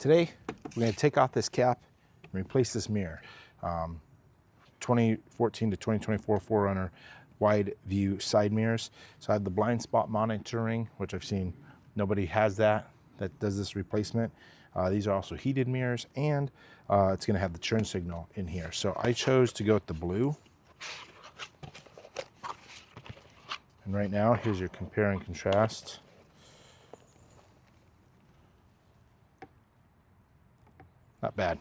Today, we're going to take off this cap and replace this mirror. 2014 to 2024 4Runner wide view side mirrors. So I have the blind spot monitoring, which I've seen nobody has that does this replacement. These are also heated mirrors, and it's going to have the turn signal in here. So I chose to go with the blue. And right now, here's your compare and contrast. Not bad.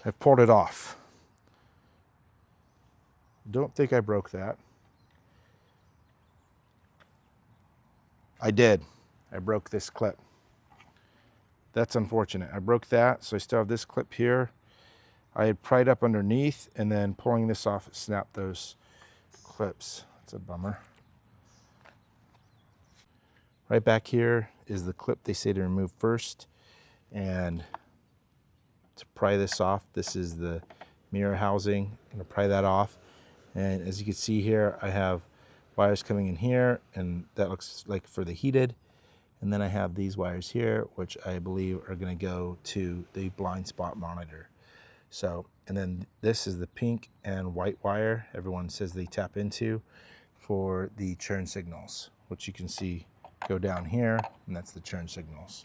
I've pulled it off. Don't think I broke that. I did. I broke this clip. That's unfortunate. I broke that, so I still have this clip here. I had pried up underneath, and then pulling this off, it snapped those clips. That's a bummer. Right back here is the clip they say to remove first. And to pry this off, this is the mirror housing. I'm going to pry that off. And as you can see here, I have wires coming in here, and that looks like for the heated. And then I have these wires here, which I believe are going to go to the blind spot monitor. So, and then this is the pink and white wire everyone says they tap into for the churn signals, which you can see go down here, and that's the churn signals.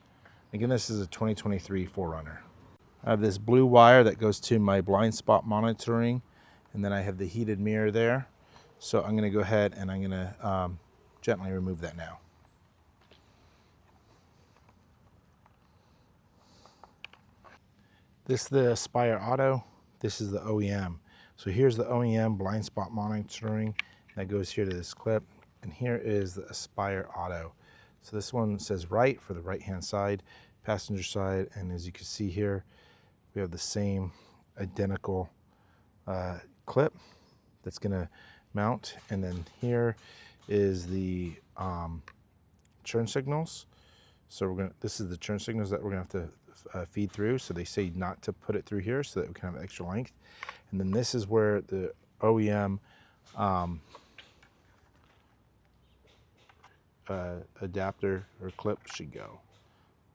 Again, this is a 2023 4Runner. I have this blue wire that goes to my blind spot monitoring, and then I have the heated mirror there. So I'm going to go ahead and I'm going to gently remove that now. This is the Aspire Auto. This is the OEM. So here's the OEM blind spot monitoring that goes here to this clip, and here is the Aspire Auto. So this one says right for the right-hand side, passenger side, and as you can see here, we have the same identical clip that's going to mount, and then here is the churn signals. So this is the churn signals that we're going to have to feed through. So they say not to put it through here so that we can have extra length. And then this is where the OEM adapter or clip should go.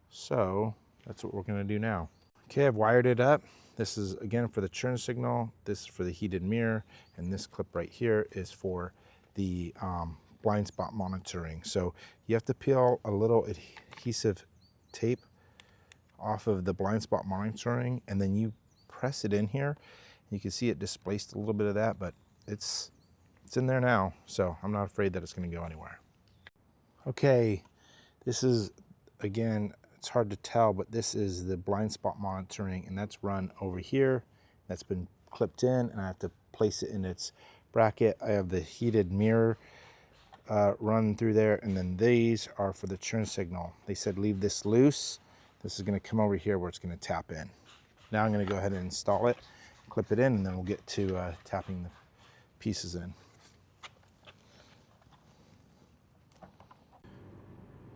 So that's what we're going to do now. Okay, I've wired it up. This is again for the churn signal, this is for the heated mirror, and this clip right here is for the blind spot monitoring. So you have to peel a little adhesive tape off of the blind spot monitoring, and then you press it in here. You can see it displaced a little bit of that, but it's in there now, so I'm not afraid that it's going to go anywhere. Okay, this is, again, it's hard to tell, but this is the blind spot monitoring, and that's run over here. That's been clipped in, and I have to place it in its bracket. I have the heated mirror run through there, and then these are for the churn signal. They said leave this loose. This is going to come over here where it's going to tap in. Now I'm going to go ahead and install it, clip it in, and then we'll get to tapping the pieces in.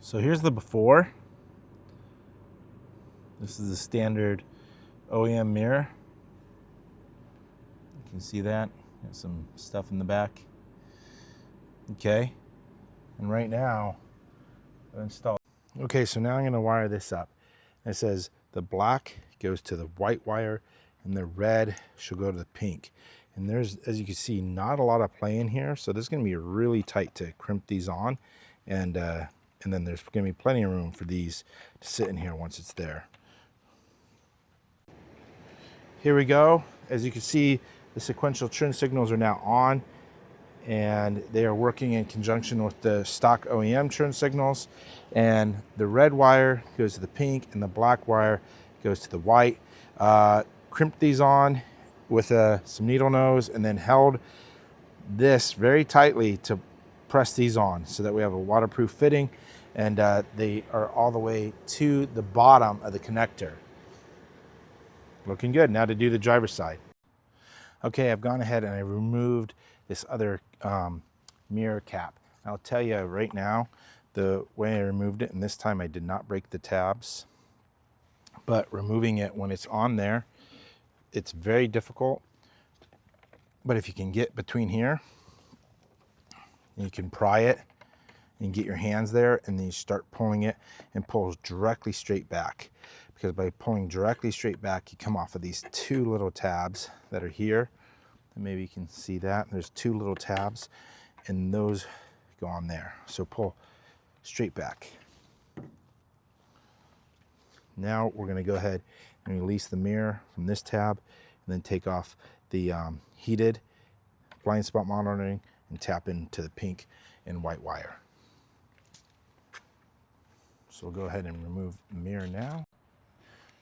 So here's the before. This is the standard OEM mirror. You can see that. Got some stuff in the back. Okay. And right now, I've installed. Okay, so now I'm going to wire this up. It says the black goes to the white wire, and the red should go to the pink. And there's, as you can see, not a lot of play in here, so this is going to be really tight to crimp these on, and then there's going to be plenty of room for these to sit in here once it's there. Here we go. As you can see, the sequential churn signals are now on, and they are working in conjunction with the stock OEM churn signals. And the red wire goes to the pink, and the black wire goes to the white. Crimped these on with some needle nose, and then held this very tightly to press these on so that we have a waterproof fitting, and they are all the way to the bottom of the connector. Looking good. Now to do the driver's side. Okay, I've gone ahead and I removed this other mirror cap. I'll tell you right now, the way I removed it, and this time I did not break the tabs, but removing it when it's on there, it's very difficult. But if you can get between here, you can pry it and get your hands there, and then you start pulling it, and pulls directly straight back. because by pulling directly straight back, you come off of these two little tabs that are here. And maybe you can see that. There's two little tabs, and those go on there. So pull straight back. Now we're going to go ahead and release the mirror from this tab, and then take off the heated blind spot monitoring and tap into the pink and white wire. So we'll go ahead and remove the mirror now.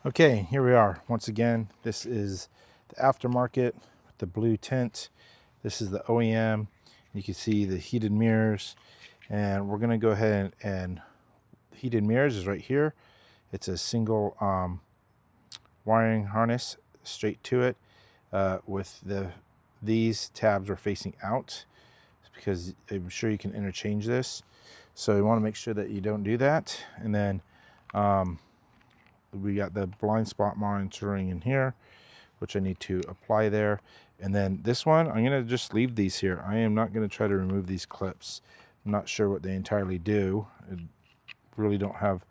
Okay, here we are. Once again, this is the aftermarket with the blue tint. This is the OEM. You can see the heated mirrors, and we're going to go ahead and heated mirrors is right here. It's a single wiring harness straight to it. With these tabs are facing out, because I'm sure you can interchange this. So you want to make sure that you don't do that. And then we got the blind spot monitoring in here, which I need to apply there. And then this one, I'm going to just leave these here. I am not going to try to remove these clips. I'm not sure what they entirely do. It really don't have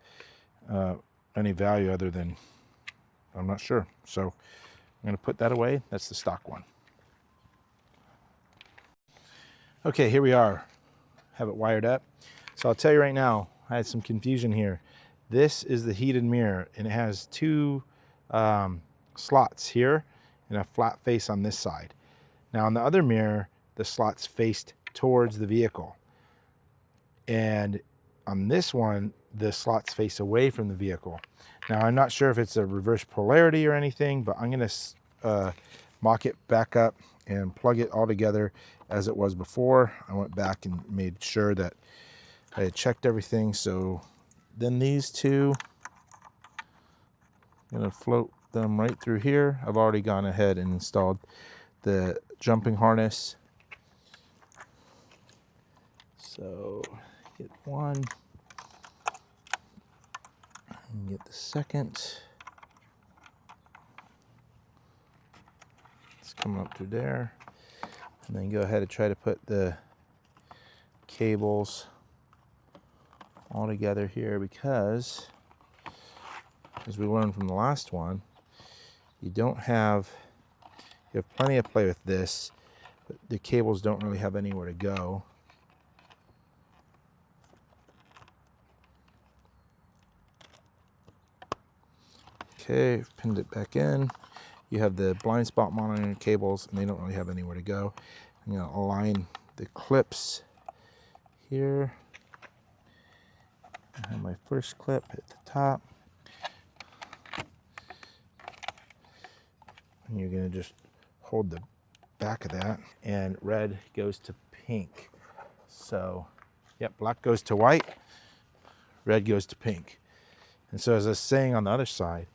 any value other than, I'm not sure. So I'm going to put that away. That's the stock one. Okay, here we are. Have it wired up. So I'll tell you right now, I had some confusion here. This is the heated mirror, and it has two slots here and a flat face on this side. Now on the other mirror, the slots faced towards the vehicle. And on this one, the slots face away from the vehicle. Now I'm not sure if it's a reverse polarity or anything, but I'm going to mock it back up and plug it all together as it was before. I went back and made sure that I had checked everything. So then these two, I'm going to float them right through here. I've already gone ahead and installed the jumping harness. So get one and get the second. It's coming up through there. And then go ahead and try to put the cables all together here, because as we learned from the last one, you have plenty of play with this, but the cables don't really have anywhere to go. Okay, pinned it back in. You have the blind spot monitoring cables, and they don't really have anywhere to go. I'm going to align the clips here. I have my first clip at the top. And you're going to just hold the back of that, and red goes to pink. So, yep, black goes to white, red goes to pink. And so as I was saying on the other side,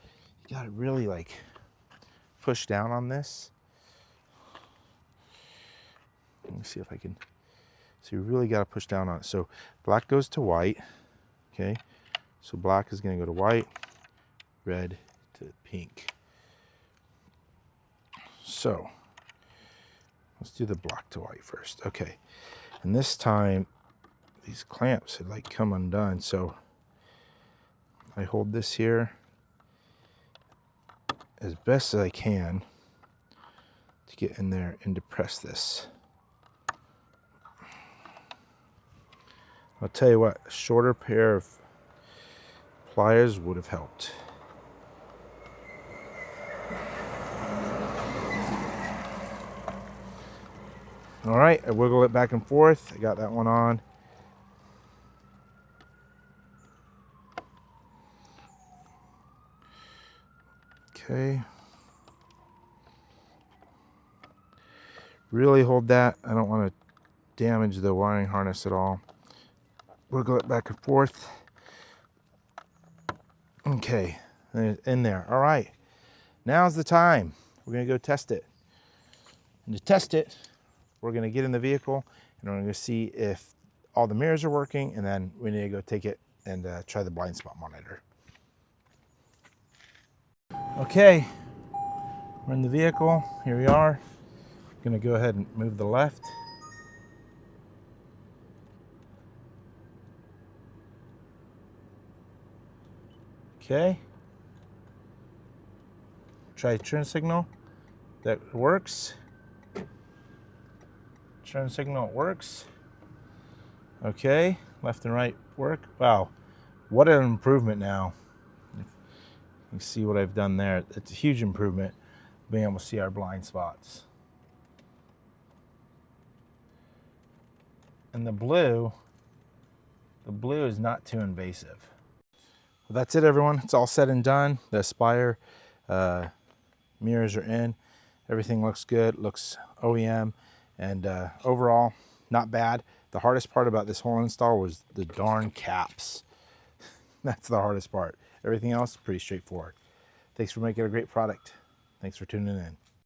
you got to really like push down on this. Let me see if I can. So you really got to push down on it. So black goes to white. Okay. So black is going to go to white, red to pink. So let's do the black to white first. Okay. And this time these clamps had like come undone. So I hold this here as best as I can to get in there and depress this. I'll tell you what, a shorter pair of pliers would have helped. All right, I wiggle it back and forth. I got that one on. Okay. Really hold that. I don't want to damage the wiring harness at all. Wiggle it back and forth. Okay, in there. All right, now's the time. We're gonna go test it. And to test it, we're gonna get in the vehicle and we're gonna see if all the mirrors are working, and then we need to go take it and try the blind spot monitor. Okay, we're in the vehicle. Here we are. I'm gonna go ahead and move the left. Okay, Try turn signal. That works. Turn signal works. Okay, left and right work. Wow, what an improvement now. You see what I've done there. It's a huge improvement being able to see our blind spots. And the blue is not too invasive. Well, that's it, everyone. It's all said and done. The Aspire mirrors are in. Everything looks good, looks OEM, and overall, not bad. The hardest part about this whole install was the darn caps. That's the hardest part. Everything else, pretty straightforward. Thanks for making it a great product. Thanks for tuning in.